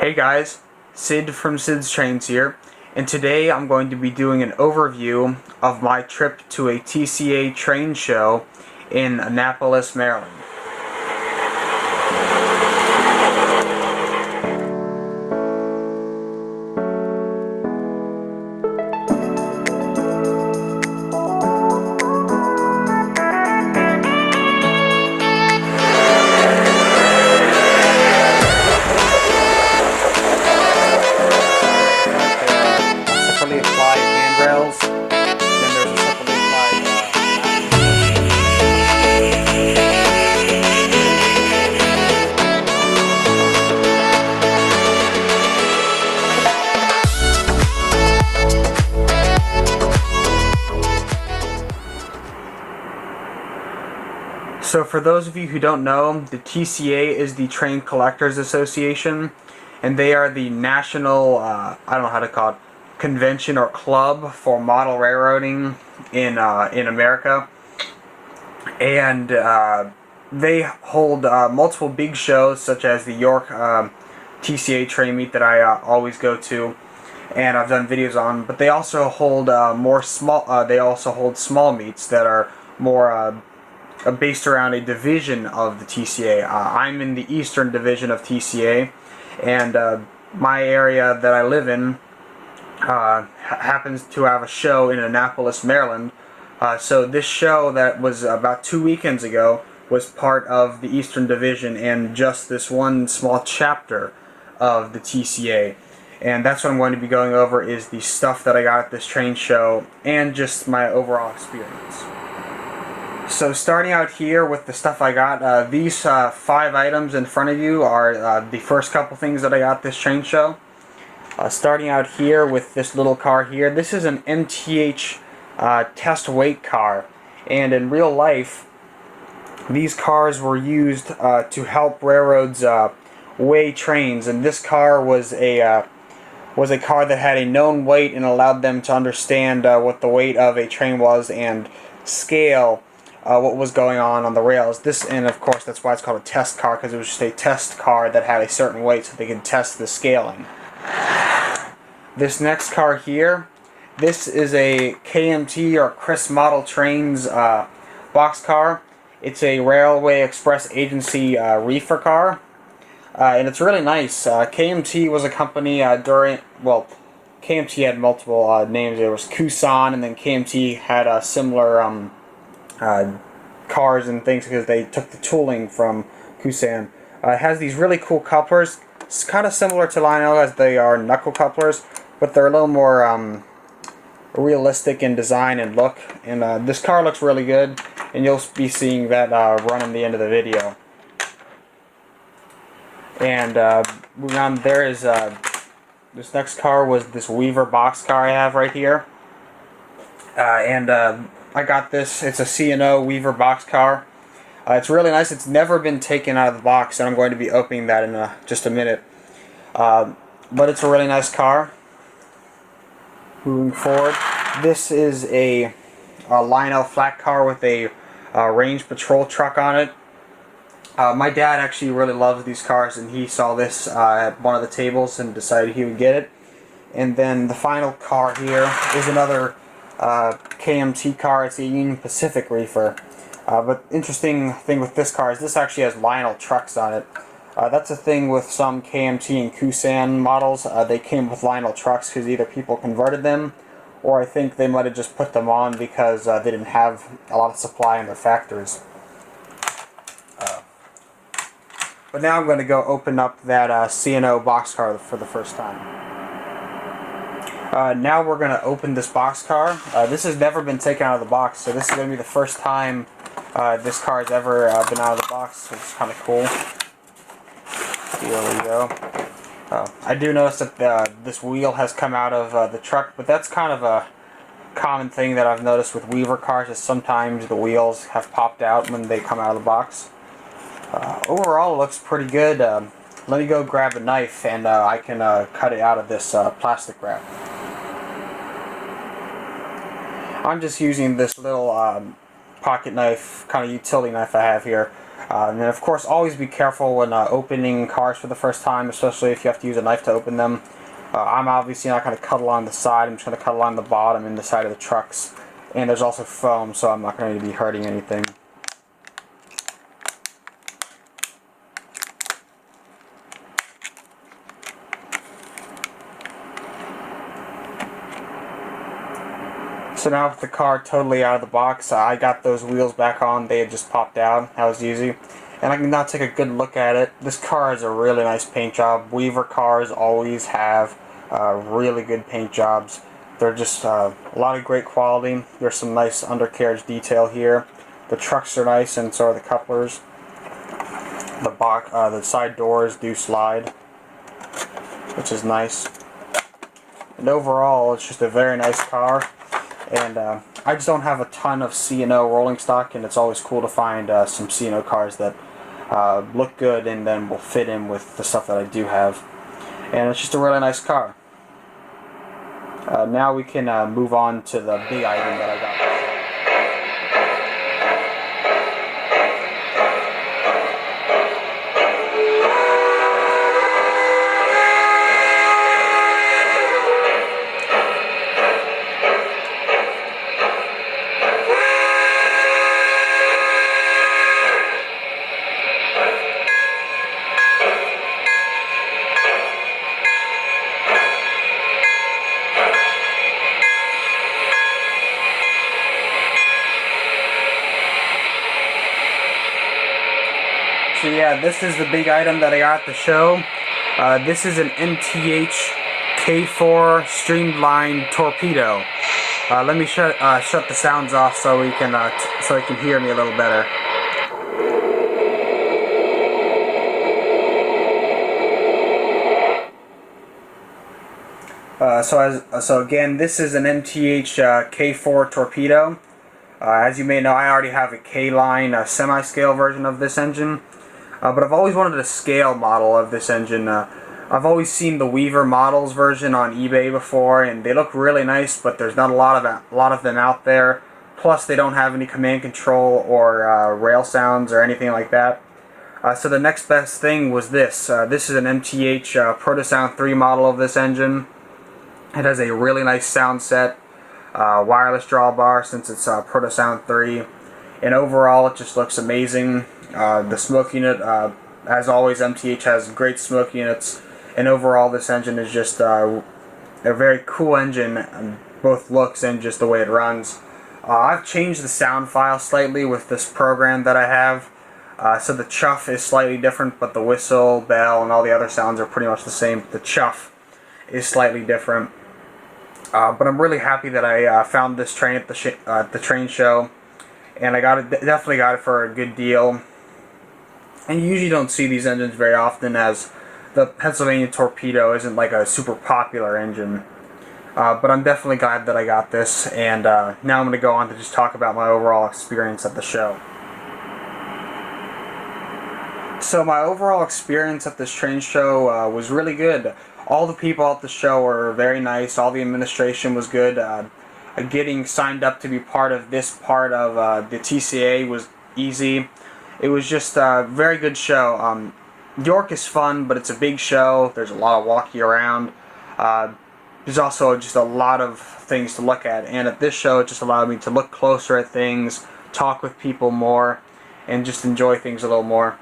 Hey guys, Sid from Sid's Trains here, and today I'm going to be doing an overview of my trip to a TCA train show in Annapolis, Maryland. Separately applied handrails. Then there's a separately So for those of you who don't know, the TCA is the Train Collectors Association, and they are the national, I don't know how to call it, convention or club for model railroading in America. And they hold multiple big shows, such as the York TCA train meet that I always go to, and I've done videos on. But they also hold more small. They also hold small meets that are more based around a division of the TCA. I'm in the Eastern Division of TCA, and my area that I live in happens to have a show in Annapolis, Maryland. So this show that was about 2 weekends ago was part of the Eastern Division and just this one small chapter of the TCA. And that's what I'm going to be going over, is the stuff that I got at this train show and just my overall experience. So starting out here with the stuff I got, these 5 items in front of you are the first couple things that I got at this train show. Starting out here with this little car here, this is an MTH test weight car, and in real life these cars were used to help railroads weigh trains, and this car was a car that had a known weight and allowed them to understand what the weight of a train was and scale what was going on the rails. And of course that's why it's called a test car, because it was just a test car that had a certain weight so they could test the scaling. This next car here, this is a KMT or Chris Model Trains boxcar. It's a Railway Express Agency reefer car, and it's really nice. KMT was a company KMT had multiple names. There was Kusan, and then KMT had similar cars and things because they took the tooling from Kusan. It has these really cool couplers. It's kind of similar to Lionel, as they are knuckle couplers, but they're a little more realistic in design and look. And this car looks really good, and you'll be seeing that run in the end of the video. And moving on, there is this next car was this Weaver box car I have right here. I got this. It's a C&O Weaver box car. It's really nice. It's never been taken out of the box, and I'm going to be opening that in just a minute. But it's a really nice car. Moving forward, this is a Lionel flat car with a range patrol truck on it. My dad actually really loves these cars, and he saw this at one of the tables and decided he would get it. And then the final car here is another KMT car. It's a Union Pacific reefer. But interesting thing with this car is this actually has Lionel trucks on it. That's a thing with some KMT and Kusan models. They came with Lionel trucks because either people converted them, or I think they might have just put them on because they didn't have a lot of supply in their factories. But now I'm going to go open up that C&O boxcar for the first time. Now we're going to open this boxcar. This has never been taken out of the box, so this is going to be the first time this car has ever been out of the box, so it's kind of cool. Here we go. I do notice that this wheel has come out of the truck, but that's kind of a common thing that I've noticed with Weaver cars, is sometimes the wheels have popped out when they come out of the box. Overall, it looks pretty good. Let me go grab a knife, and I can cut it out of this plastic wrap. I'm just using this little pocket knife, kind of utility knife I have here. And then of course always be careful when opening cars for the first time, especially if you have to use a knife to open them. I'm obviously not going to cut along the side, I'm just going to cut along the bottom and the side of the trucks. And there's also foam, so I'm not going to be hurting anything. So now with the car totally out of the box, I got those wheels back on. They had just popped out. That was easy. And I can now take a good look at it. This car has a really nice paint job. Weaver cars always have really good paint jobs. They're just a lot of great quality. There's some nice undercarriage detail here. The trucks are nice, and so are the couplers. The side doors do slide, which is nice. And overall, it's just a very nice car. And I just don't have a ton of C&O rolling stock, and it's always cool to find some C&O cars that look good and then will fit in with the stuff that I do have. And it's just a really nice car. Now we can move on to the big item that I got. So yeah, this is the big item that I got at the show. This is an MTH K4 streamlined torpedo. Let me shut the sounds off so we can so you can hear me a little better. So again, this is an MTH K4 torpedo. As you may know, I already have a K-line semi-scale version of this engine. But I've always wanted a scale model of this engine. I've always seen the Weaver models version on eBay before, and they look really nice, but there's not a lot of them out there. Plus, they don't have any command control or rail sounds or anything like that. So the next best thing was this. This is an MTH Protosound 3 model of this engine. It has a really nice sound set, wireless drawbar since it's Protosound 3, and overall it just looks amazing. The smoke unit, as always, MTH has great smoke units, and overall this engine is just a very cool engine, both looks and just the way it runs. I've changed the sound file slightly with this program that I have, so the chuff is slightly different, but the whistle, bell, and all the other sounds are pretty much the same. The chuff is slightly different. But I'm really happy that I found this train at the train show, and I definitely got it for a good deal. And you usually don't see these engines very often, as the Pennsylvania Torpedo isn't like a super popular engine. But I'm definitely glad that I got this, and now I'm going to go on to just talk about my overall experience at the show. So my overall experience at this train show was really good. All the people at the show were very nice. All the administration was good. Getting signed up to be part of this part of the TCA was easy. It was just a very good show. York is fun, but it's a big show. There's a lot of walking around. There's also just a lot of things to look at. And at this show, it just allowed me to look closer at things, talk with people more, and just enjoy things a little more.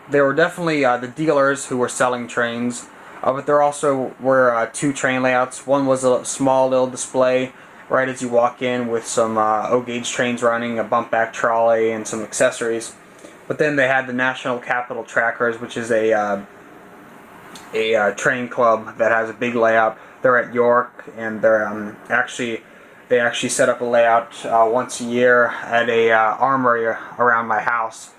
There were definitely the dealers who were selling trains, but there also were two train layouts. One was a small little display right as you walk in with some O-gauge trains running, a bump back trolley, and some accessories. But then they had the National Capital Trackers, which is a train club that has a big layout. They're at York, and they actually set up a layout once a year at a armory around my house.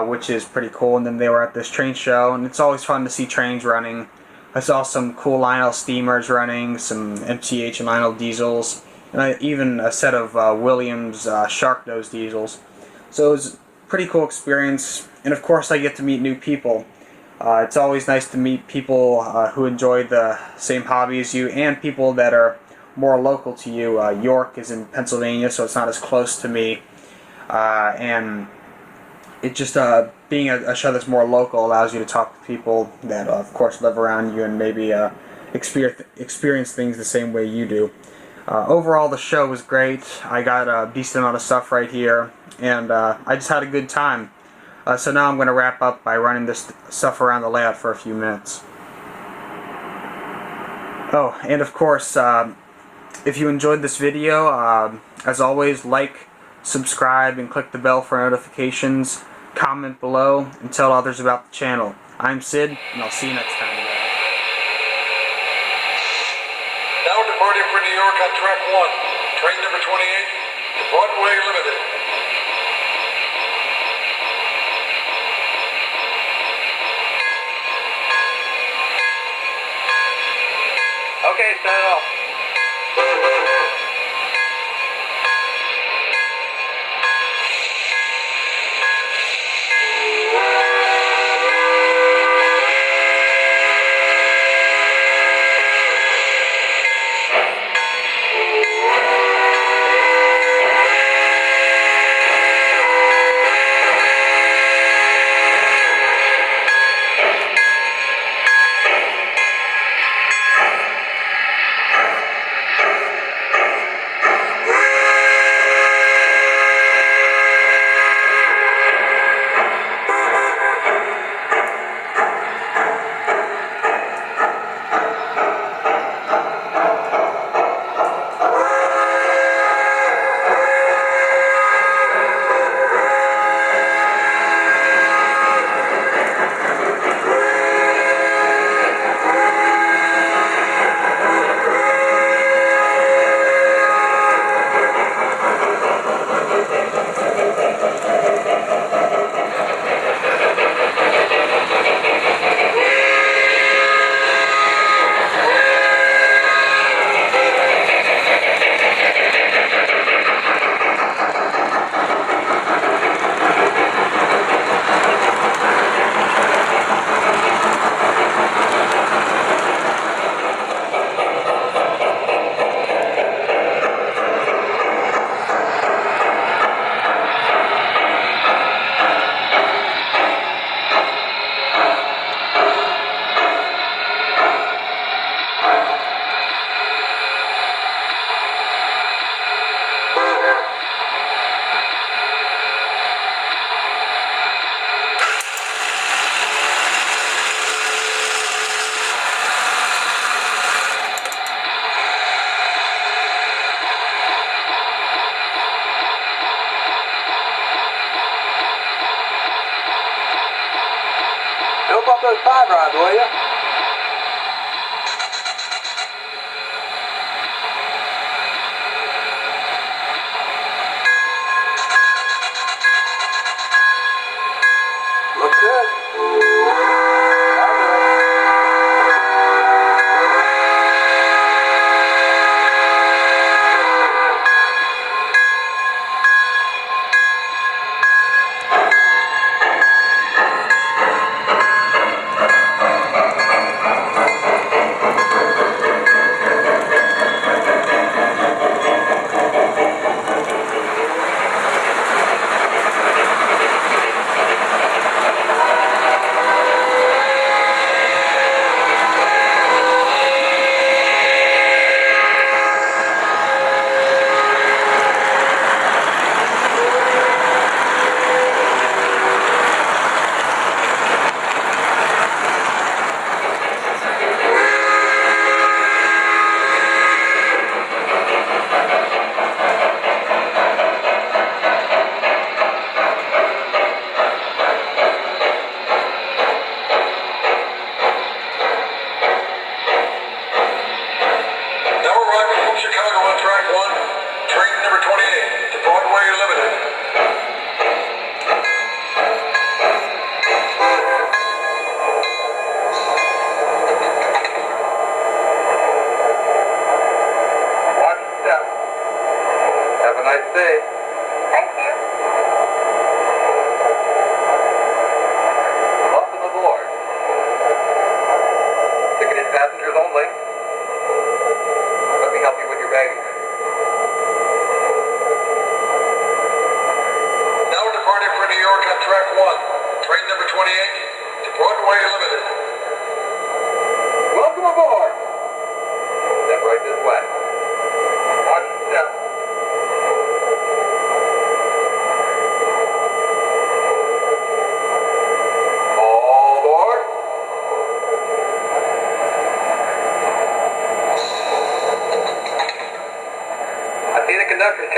Which is pretty cool. And then they were at this train show, and it's always fun to see trains running. I saw some cool Lionel steamers running, some MTH and Lionel diesels, and even a set of Williams Shark Nose diesels. So it was a pretty cool experience, and of course I get to meet new people. It's always nice to meet people who enjoy the same hobby as you, and people that are more local to you. York is in Pennsylvania, so it's not as close to me, and it just being a show that's more local allows you to talk to people that of course live around you and maybe experience things the same way you do. Overall, the show was great. I got a decent amount of stuff right here, and I just had a good time. So now I'm going to wrap up by running this stuff around the layout for a few minutes. Oh, and of course, if you enjoyed this video, as always, like, subscribe, and click the bell for notifications. Comment below and tell others about the channel. I'm Sid, and I'll see you next time, guys. Now departing for New York on track 1, train number 28, Broadway Limited. Okay, set it off. Help up those pie drives, will you? Look good.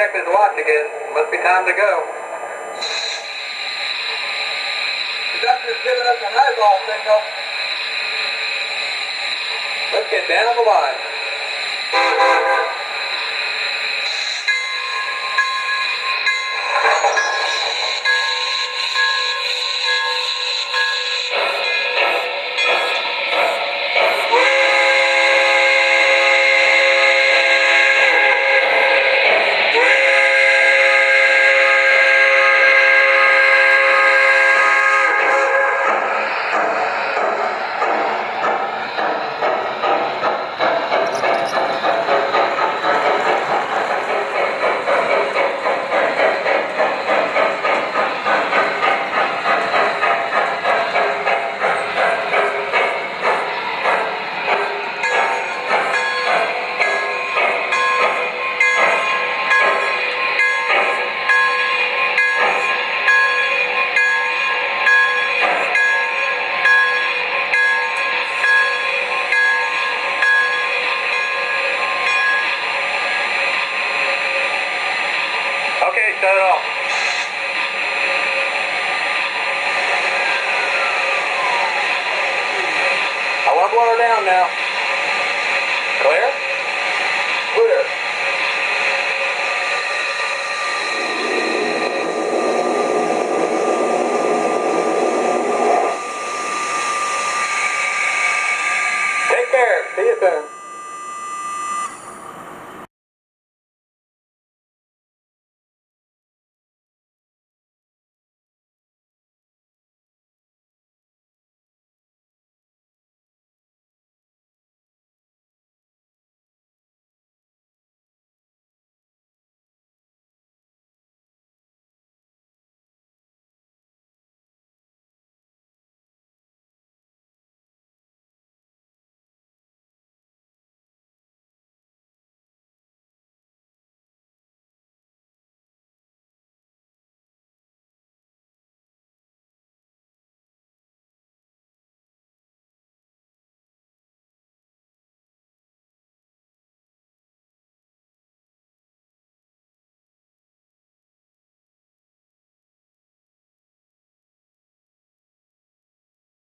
checked his watch again. Must be time to go. Conductor's giving us a highball signal. Let's get down the line. Okay, shut it off. I want to blow her down now. Clear?